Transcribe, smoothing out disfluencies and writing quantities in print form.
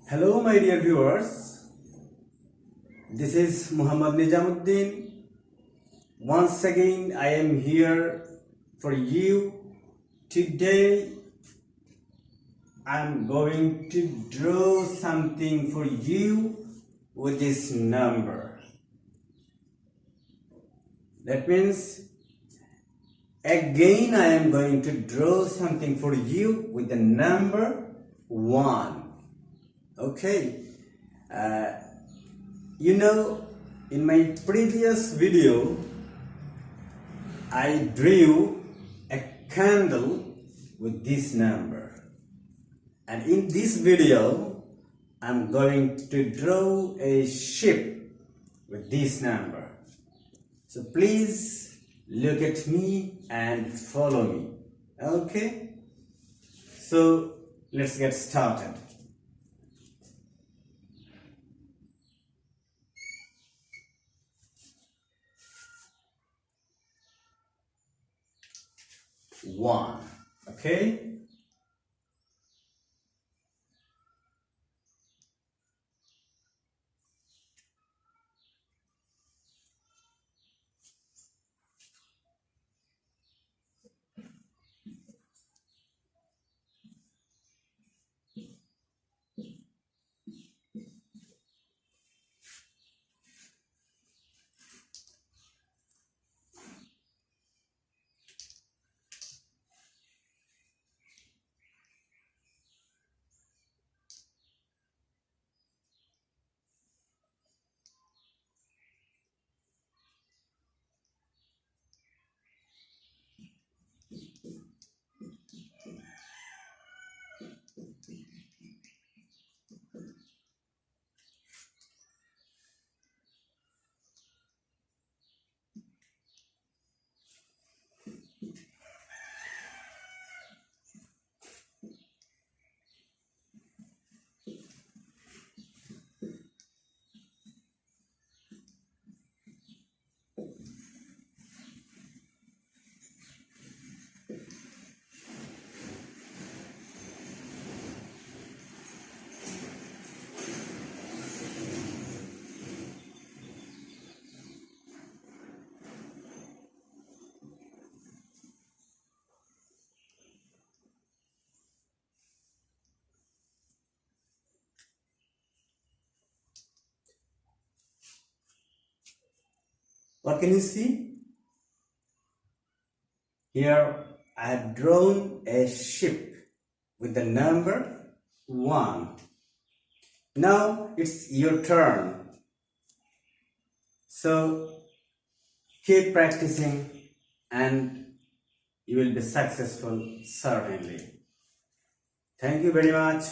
Hello, my dear viewers. This is Muhammad Nijamuddin. Once again, I am here for you. Today, I'm going to draw something for you with this number. That means, again, I am going to draw something for you with the number 1. Okay. In my previous video, I drew a candle with this number. And in this video, I'm going to draw a ship with this number. So please look at me and follow me. Okay? So let's get started. One. Okay? What can you see? Here I have drawn a ship with the number 1. Now it's your turn. So keep practicing and you will be successful certainly. Thank you very much.